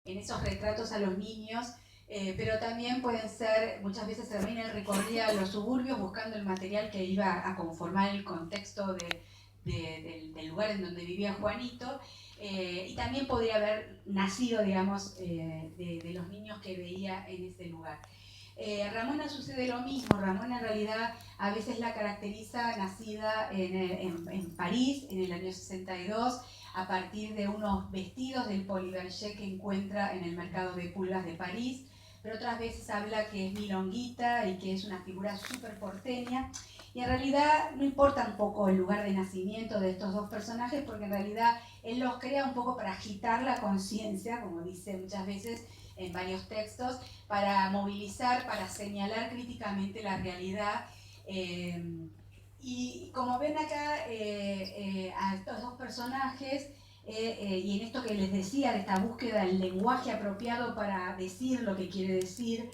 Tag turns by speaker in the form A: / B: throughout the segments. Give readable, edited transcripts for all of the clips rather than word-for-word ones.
A: en esos retratos a los niños, pero también pueden ser, muchas veces Hermínia recorría los suburbios buscando el material que iba a conformar el contexto del lugar en donde vivía Juanito, y también podría haber nacido, digamos, de los niños que veía en ese lugar. Ramona sucede lo mismo. Ramona en realidad a veces la caracteriza nacida en París en el año 62 a partir de unos vestidos del Paul Berger que encuentra en el mercado de pulgas de París, pero otras veces habla que es milonguita y que es una figura súper porteña. Y en realidad no importa un poco el lugar de nacimiento de estos dos personajes, porque en realidad él los crea un poco para agitar la conciencia, como dice muchas veces en varios textos, para movilizar, para señalar críticamente la realidad. Y como ven acá, a estos dos personajes, y en esto que les decía, de esta búsqueda del lenguaje apropiado para decir lo que quiere decir,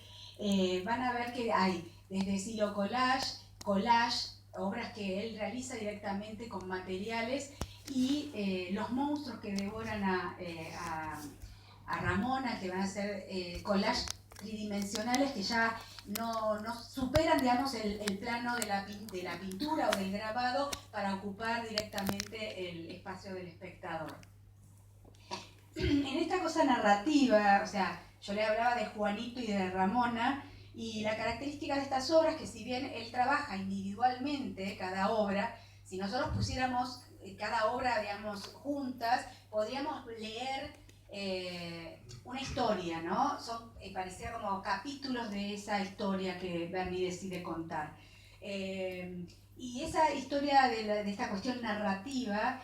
A: van a ver que hay desde estilo collage, obras que él realiza directamente con materiales, y los monstruos que devoran a Ramona, que van a ser collages tridimensionales que ya no superan, digamos, el plano de la pintura o del grabado para ocupar directamente el espacio del espectador. En esta cosa narrativa, o sea, yo le hablaba de Juanito y de Ramona, y la característica de estas obras, que si bien él trabaja individualmente cada obra, si nosotros pusiéramos cada obra, digamos, juntas, podríamos leer una historia, ¿no? Parecía como capítulos de esa historia que Berni decide contar. Y esa historia de esta cuestión narrativa,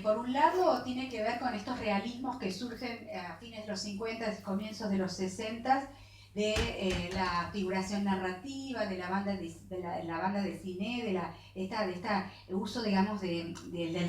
A: por un lado, tiene que ver con estos realismos que surgen a fines de los 50 y comienzos de los 60, de la figuración narrativa, de la banda de cine, de este uso, digamos, del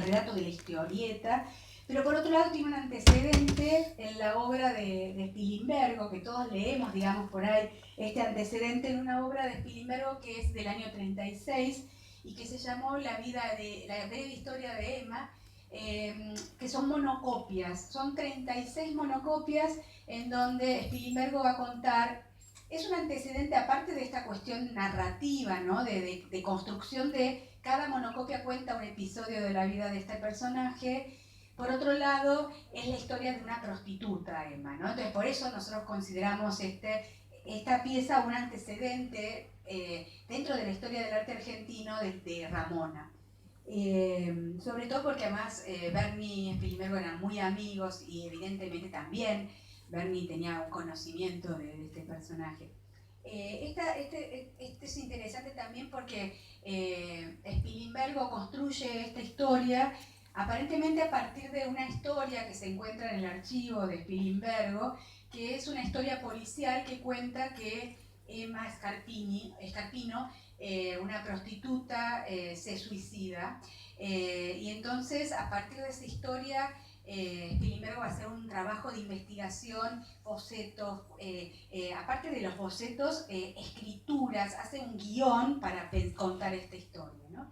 A: relato de la historieta. Pero por otro lado tiene un antecedente en la obra de Spilimbergo, que todos leemos, digamos, por ahí, este antecedente en una obra de Spilimbergo que es del año 36 y que se llamó La breve historia de Emma, que son monocopias, son 36 monocopias en donde Spilimbergo va a contar. Es un antecedente aparte de esta cuestión narrativa, ¿no? de construcción de cada monocopia cuenta un episodio de la vida de este personaje. Por otro lado, es la historia de una prostituta, Emma, ¿no? Entonces, por eso nosotros consideramos esta pieza un antecedente dentro de la historia del arte argentino de Ramona. Sobre todo porque además Berni y Spilimbergo eran muy amigos y evidentemente también Berni tenía un conocimiento de este personaje. Este es interesante también porque Spilimbergo construye esta historia aparentemente a partir de una historia que se encuentra en el archivo de Spilimbergo, que es una historia policial que cuenta que Emma Scarpino, una prostituta, se suicida. Y entonces, a partir de esa historia, Spilimbergo va a hacer un trabajo de investigación, bocetos, aparte de los bocetos, escrituras, hace un guión para contar esta historia, ¿no?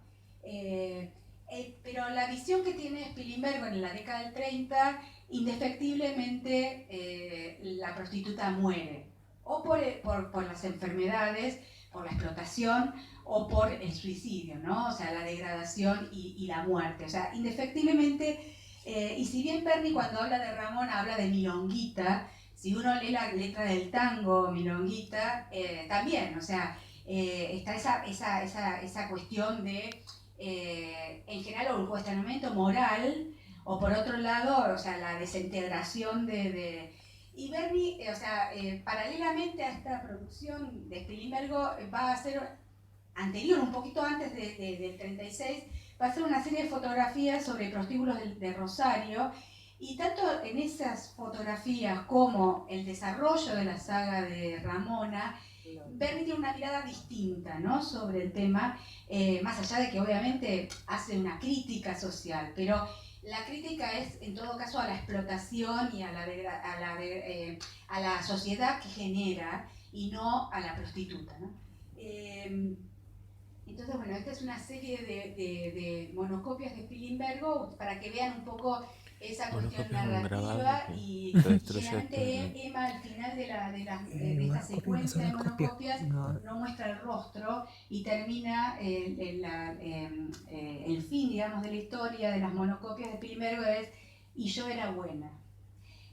A: Pero la visión que tiene Spilimbergo en la década del 30, indefectiblemente la prostituta muere, o por las enfermedades, por la explotación, o por el suicidio, ¿no? O sea, la degradación y la muerte. O sea, indefectiblemente, y si bien Berni cuando habla de Ramón habla de milonguita, si uno lee la letra del tango, milonguita, también, o sea, está esa cuestión de, en general, o el cuestionamiento moral, o por otro lado, o sea, la desintegración y Berni, o sea, paralelamente a esta producción de Spilimbergo, va a hacer anterior, un poquito antes del 36, va a hacer una serie de fotografías sobre prostíbulos de Rosario, y tanto en esas fotografías como el desarrollo de la saga de Ramona, Berni tiene una mirada distinta, ¿no? Sobre el tema, más allá de que obviamente hace una crítica social, pero la crítica es en todo caso a la explotación y a la sociedad que genera, y no a la prostituta, ¿no? Entonces, bueno, esta es una serie de monocopias de Spilimbergo para que vean un poco esa
B: Mono
A: cuestión
B: copia es un grabado
A: narrativa
B: que
A: y
B: lo destruye
A: generalmente Emma al final de esta
C: Monocopia, una
A: secuencia de
C: sola copia.
A: monocopias
C: No,
A: no muestra el rostro y termina el fin, digamos, de la historia de las monocopias de Pilimbergo es "y yo era buena".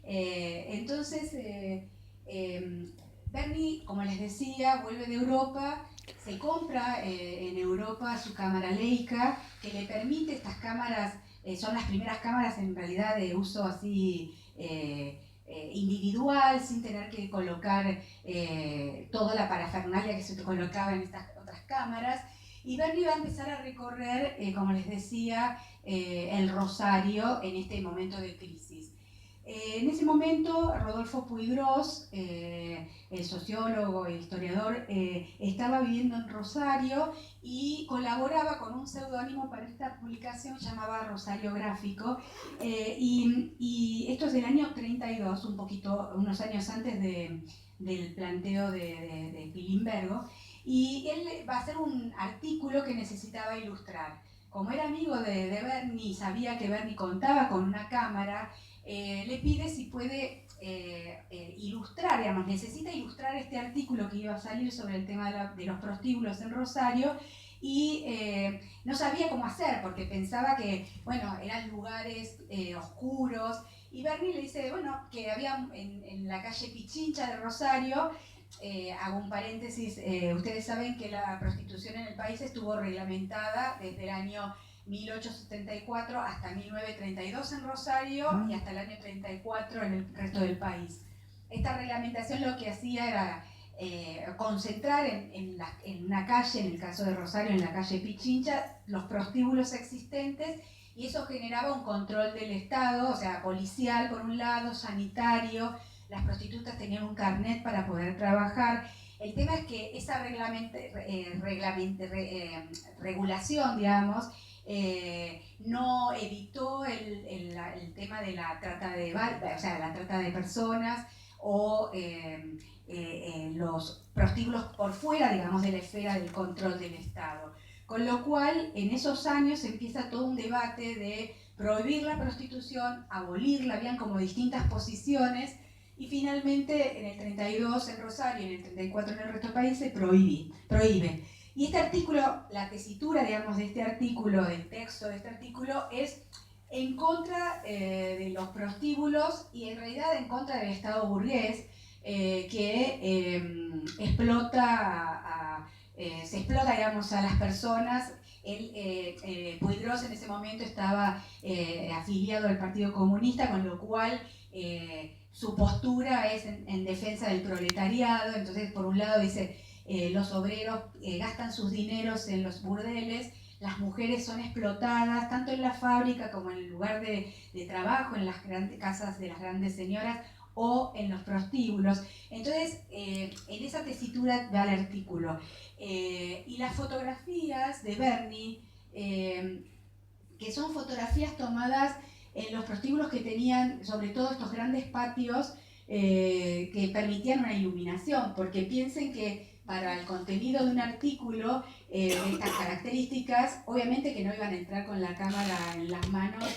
A: Entonces, Bernie, como les decía, vuelve de Europa, se compra en Europa su cámara Leica, que le permite estas cámaras, son las primeras cámaras en realidad de uso así individual, sin tener que colocar toda la parafernalia que se colocaba en estas otras cámaras. Y Bernie va a empezar a recorrer, como les decía, el Rosario en este momento de crisis. En ese momento, Rodolfo Puigros, el sociólogo e historiador, estaba viviendo en Rosario y colaboraba con un seudónimo para esta publicación llamada Rosario Gráfico. Y esto es del año 32, unos años antes del planteo de Pilimbergo. Y él va a hacer un artículo que necesitaba ilustrar. Como era amigo de Bernie y sabía que Bernie contaba con una cámara, le pide si puede ilustrar, digamos, necesita ilustrar este artículo que iba a salir sobre el tema de los prostíbulos en Rosario y no sabía cómo hacer porque pensaba que, bueno, eran lugares oscuros y Bernie le dice, bueno, que había en la calle Pichincha de Rosario, hago un paréntesis, ustedes saben que la prostitución en el país estuvo reglamentada desde el año 1874 hasta 1932 en Rosario y hasta el año 34 en el resto del país. Esta reglamentación lo que hacía era concentrar en una calle, en el caso de Rosario, en la calle Pichincha, los prostíbulos existentes y eso generaba un control del Estado, o sea, policial por un lado, sanitario, las prostitutas tenían un carnet para poder trabajar. El tema es que esa regulación, digamos, no evitó el tema de la trata o sea, la trata de personas o los prostíbulos por fuera, digamos, de la esfera del control del Estado. Con lo cual, en esos años empieza todo un debate de prohibir la prostitución, abolirla, habían como distintas posiciones, y finalmente en el 32 en Rosario y en el 34 en el resto del país se prohíbe. Y este artículo, la tesitura, digamos, de este artículo, del texto de este artículo, es en contra de los prostíbulos y en realidad en contra del Estado burgués que se explota, digamos, a las personas. Puigros en ese momento estaba afiliado al Partido Comunista, con lo cual su postura es en defensa del proletariado. Entonces, por un lado dice, los obreros gastan sus dineros en los burdeles, las mujeres son explotadas tanto en la fábrica como en el lugar de trabajo, en las grandes casas de las grandes señoras o en los prostíbulos. Entonces, en esa tesitura va el artículo. Y las fotografías de Bernie, que son fotografías tomadas en los prostíbulos que tenían, sobre todo estos grandes patios, que permitían una iluminación, porque piensen que para el contenido de un artículo de estas características, obviamente que no iban a entrar con la cámara en las manos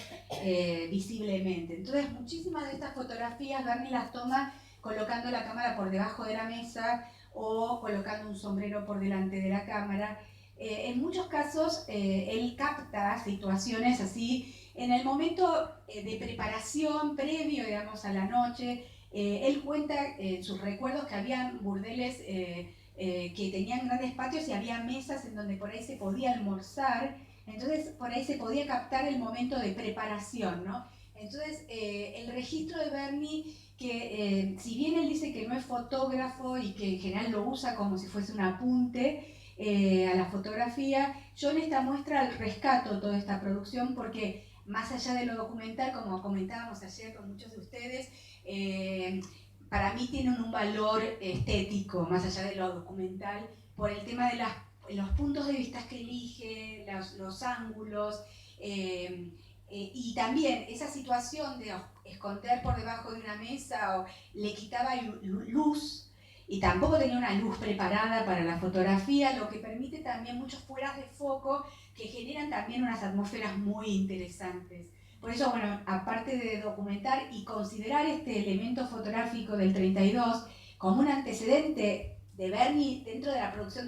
A: visiblemente. Entonces, muchísimas de estas fotografías Bernie las toma colocando la cámara por debajo de la mesa o colocando un sombrero por delante de la cámara. En muchos casos, él capta situaciones así en el momento de preparación previo, digamos, a la noche. Él cuenta en sus recuerdos que habían burdeles que tenían grandes patios y había mesas en donde por ahí se podía almorzar, entonces por ahí se podía captar el momento de preparación, ¿no? Entonces el registro de Bernie, que si bien él dice que no es fotógrafo y que en general lo usa como si fuese un apunte a la fotografía, yo en esta muestra rescato toda esta producción porque más allá de lo documental, como comentábamos ayer con muchos de ustedes, para mí tienen un valor estético, más allá de lo documental, por el tema de los puntos de vista que elige, los ángulos, y también esa situación de esconder por debajo de una mesa le quitaba luz, y tampoco tenía una luz preparada para la fotografía, lo que permite también muchos fueras de foco que generan también unas atmósferas muy interesantes. Por eso, bueno, aparte de documentar y considerar este elemento fotográfico del 32 como un antecedente de Berni dentro de la producción de